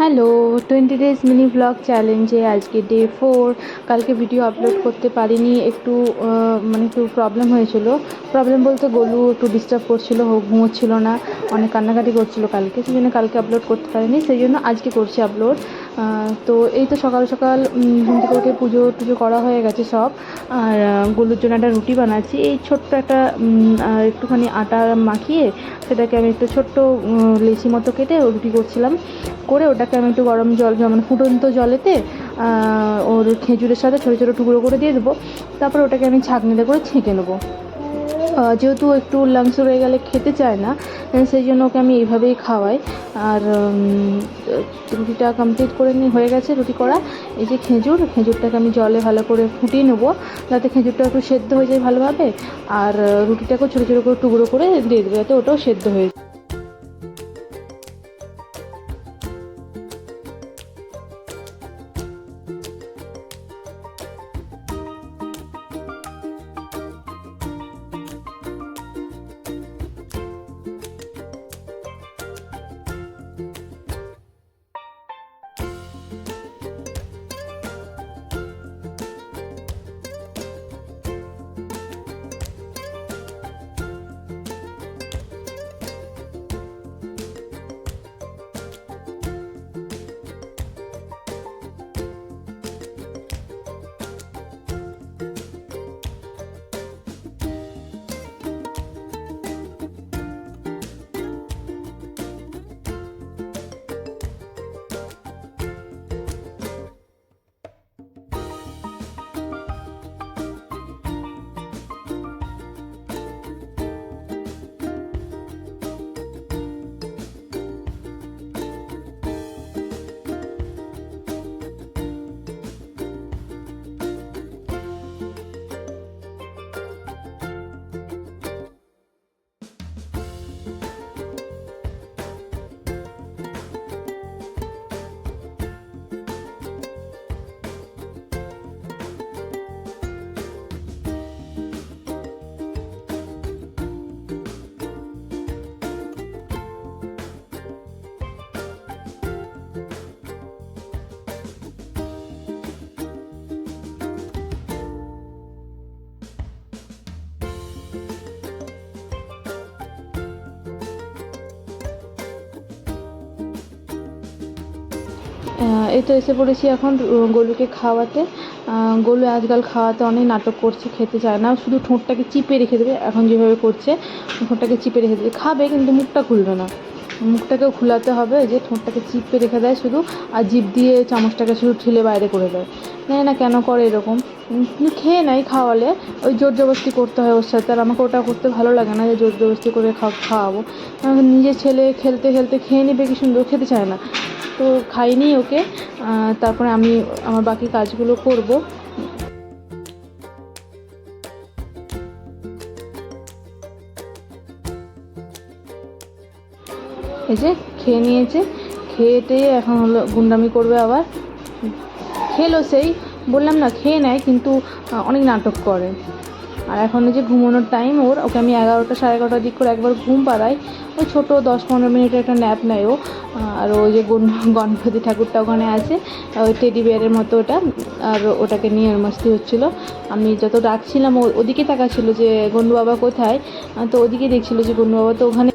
Hello, 20 days mini blog চ্যালেঞ্জে আজকে day 4। কালকে ভিডিও আপলোড করতে পারিনি, একটু একটু প্রবলেম হয়েছিল। প্রবলেম বলতে গোলু একটু ডিস্টার্ব করছিল, ঘুমোচ্ছিল না, অনেক কান্নাকাটি করছিল কালকে, সেই জন্য কালকে আপলোড করতে পারিনি, সেই জন্য আজকে করছি আপলোড। তো এই তো সকাল সকাল ঘুম থেকে উঠে পুজো টুজো করা হয়ে গেছে সব। আর গোলুর জন্য একটা রুটি বানাচ্ছি, এই ছোট্ট একটা একটুখানি আটা মাখিয়ে সেটাকে আমি একটু ছোট্ট লেচি মতো কেটে রুটি করছিলাম। করে ওটাকে আমি একটু গরম জল মানে ফুটন্ত জলেতে ওর খেজুরের সাথে ছোটো ছোটো টুকরো করে দিয়ে দেবো। তারপর ওটাকে আমি ছাঁকনিতে করে ছেঁকে নেবো। যেহেতু একটু লাংস রয়ে গেলে খেতে চায় না, সেই জন্য ওকে আমি এইভাবেই খাওয়াই। আর রুটিটা কমপ্লিট করে হয়ে গেছে রুটি করা। এই যে খেজুরটাকে আমি জলে ভালো করে ফুটিয়ে নেবো, যাতে খেজুরটা একটু সেদ্ধ হয়ে যায় ভালোভাবে। আর রুটিটাকেও ছোটো ছোটো করে টুকরো করে দিয়ে দেবো, যাতে ওটাও সেদ্ধ হয়ে যায়। এই তো এসে পড়েছি এখন গোলুকে খাওয়াতে। গোলু আজকাল খাওয়াতে অনেক নাটক করছে, খেতে চায় না, শুধু ঠোঁটটাকে চিপে রেখে দেবে। এখন যেভাবে করছে ঠোঁটটাকে চিপে রেখে দেবে, খাবে কিন্তু মুখটা খুলবে না। মুখটাকেও খুলাতে হবে, যে ঠোঁটটাকে চিপে রেখে দেয় শুধু, আর জিভ দিয়ে চামচটাকে শুধু ঠেলে বাইরে করে দেয়। জানি না কেন করে এরকম, কিন্তু খেয়ে নেয় খাওয়ালে। ওই জোর জবরদস্তি করতে হয় ওর সাথে, আর আমাকে ওটা করতে ভালো লাগে না, যে জোর জবরদস্তি করে খাওয়াবো। নিজের ছেলে খেলতে খেলতে খেয়ে নেবে কি সুন্দর, খেতে চায় না, তো খাইনি ওকে। তারপরে আমি আমার বাকি কাজগুলো করব। এই যে খেয়ে নিয়েছে, খেয়ে টেয়ে এখন হলো গুন্ডামি করবে আবার। খেলো, সেই বললাম না, খেয়ে নেয় কিন্তু অনেক নাটক করে। আর এখন যে ঘুমানোর টাইম ওকে আমি 11টা 11:30 দিক করে একবার ঘুম পাড়াই। ওই ছোটো 10-15 মিনিটের একটা ন্যাপ নেয় ও। আর ওই যে গণপতি ঠাকুরটা ওখানে আছে, ওই টেডি বিয়ারের মতো ওটা, আর ওটাকে নিয়ে মস্তি হচ্ছিলো। আমি যত ডাকছিলাম ওদিকে তাকাচ্ছিলো যে গন্ডু বাবা কোথায়, তো ওদিকে দেখছিলো যে গন্ডু বাবা তো ওখানে।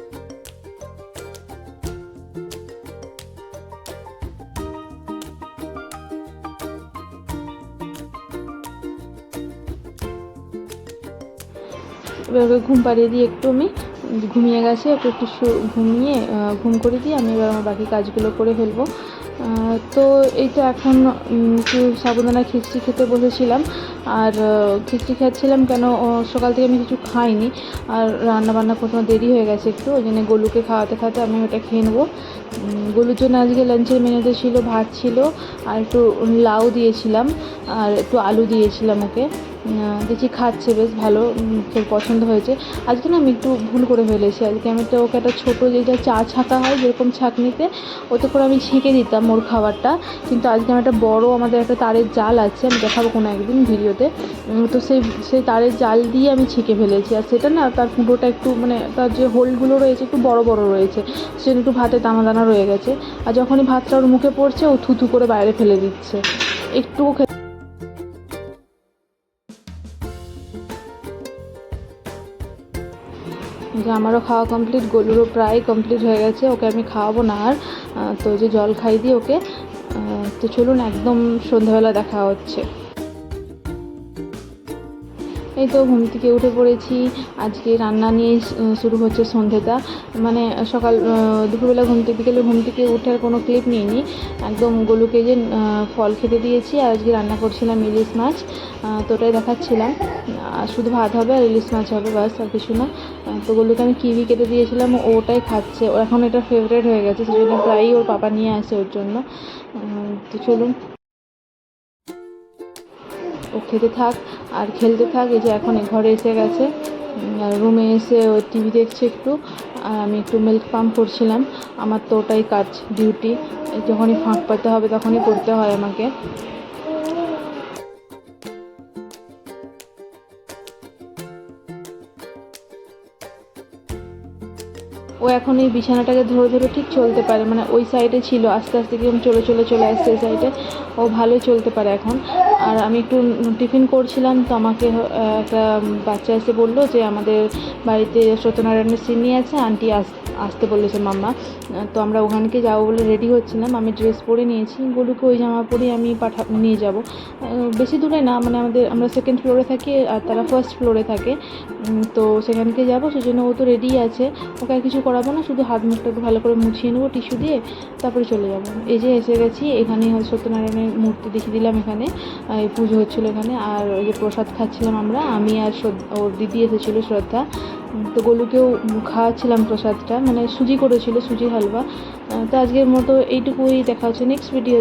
এবার ওকে ঘুম পাড়িয়ে দিয়ে একটু আমি ঘুমিয়ে গেছে, ওকে একটু ঘুমিয়ে ঘুম করে দিয়ে আমি এবার আমার বাকি কাজগুলো করে ফেলবো। তো এই তো এখন একটু সাবুদানা খিচড়ি খেতে বসেছিলাম। আর খিচড়ি খাচ্ছিলাম কেন, সকাল থেকে আমি কিছু খাইনি, আর রান্নাবান্না করতে আমার দেরি হয়ে গেছে একটু, ওই জন্য গোলুকে খাওয়াতে খাওয়াতে আমি ওটা খেয়ে নেবো। গোলুর জন্য আজকে লাঞ্চের মেনুতে ছিল ভাত ছিল, আর একটু লাউ দিয়েছিলাম, আর একটু আলু দিয়েছিলাম ওকে। দেখি খাচ্ছে বেশ ভালো, খেয়ে পছন্দ হয়েছে। আজকে না আমি একটু ভুল করে ফেলেছি, আজকে আমি তো ওকে একটা ছোটো যেটা চা ছাঁকা হয় যেরকম ছাঁকনিতে, ওতে করে আমি ছেঁকে দিতাম ওর খাবারটা, কিন্তু আজকে আমি একটা বড় আমাদের একটা তারের জাল আছে, আমি দেখাবো কোনো একদিন ভিডিওতে। তো সেই তারের জাল দিয়ে আমি ছেঁকে ফেলেছি, আর সেটা না তার ফুটোটা একটু মানে তার যে হোলগুলো রয়েছে একটু বড় বড় রয়েছে, সেটা একটু ভাতে দানা দানা রয়ে গেছে। আর যখনই ভাতটা ওর মুখে পড়ছে ও থুথু করে বাইরে ফেলে দিচ্ছে, একটু যে আমারও খাওয়া কমপ্লিট, গোলুরও প্রায় কমপ্লিট হয়ে গেছে, ওকে আমি খাওয়াবো না আর। তো যে জল খাই দিই ওকে। তো চলুন একদম সন্ধ্যাবেলা দেখা হচ্ছে। এই তো ঘুম থেকে উঠে পড়েছি, আজকে রান্না নিয়ে শুরু হচ্ছে সন্ধ্যেটা। মানে সকাল দুপুরবেলা ঘুম থেকে উঠে আর কোনো ক্লিপ নিইনি, একদম গোলুকে যে ফল খেতে দিয়েছি, আর আজকে রান্না করছিলাম ইলিশ মাছ, তো ওটাই দেখাচ্ছিলাম। শুধু ভাত হবে আর ইলিশ মাছ হবে, ব্যাস আর কিছু না। তো গোলুকে আমি কিউই কেটে দিয়েছিলাম, ওটাই খাচ্ছে, ও এখন এটা ফেভারিট হয়ে গেছে, সেই জন্য প্রায়ই ওর পাপা নিয়ে আসে ওর জন্য। তো চলুন ও খেতে থাক আর খেলতে থাক। এই যে এখন ঘরে এসে গেছে, রুমে এসে ও টিভি দেখছে একটু, আর আমি একটু মিল্ক পাম্প করছিলাম। আমার তো ওটাই কাজ, ডিউটি, যখনই ফাঁক পাতে হবে তখনই করতে হয় আমাকে। ও এখন এই বিছানাটাকে ধরে ধরে ঠিক চলতে পারে, মানে ওই সাইডে ছিল, আস্তে আস্তে কিরকম চলে আসছে এই সাইডে, ও ভালোই চলতে পারে এখন। আর আমি একটু টিফিন করছিলাম, তো আমাকে একটা বাচ্চা এসে বললো যে আমাদের বাড়িতে সত্যনারায়ণের সিন্নি আছে, আন্টি আসতে বলেছে মাম্মা। তো আমরা ওখানকে যাবো বলে রেডি হচ্ছিলাম, আমি ড্রেস পরে নিয়েছি, গোলুকে ওই জামা পরেই আমি নিয়ে যাব। বেশি দূরে না, মানে আমরা সেকেন্ড ফ্লোরে থাকি আর তারা ফার্স্ট ফ্লোরে থাকে, তো সেখানকে যাবো, সেজন্য ও তো রেডি আছে। ওকে আর কিছু করাবো না, শুধু হাত মুখটা একটু ভালো করে মুছিয়ে নেবো টিস্যু দিয়ে, তারপরে চলে যাবো। এই যে এসে গেছি, এখানে সত্যনারায়ণের মূর্তি দেখিয়ে দিলাম, এখানে পুজো হচ্ছিলো এখানে, আর ওই যে প্রসাদ খাচ্ছিলাম আমি আর ওর দিদি এসেছিলো শ্রদ্ধা। তো গোলুকেও খাওয়াচ্ছিলাম প্রসাদটা, মানে সুজি করেছিল, সুজি হালুয়া। তো আজকের মতো এইটুকুই, দেখা হচ্ছে নেক্সট ভিডিও।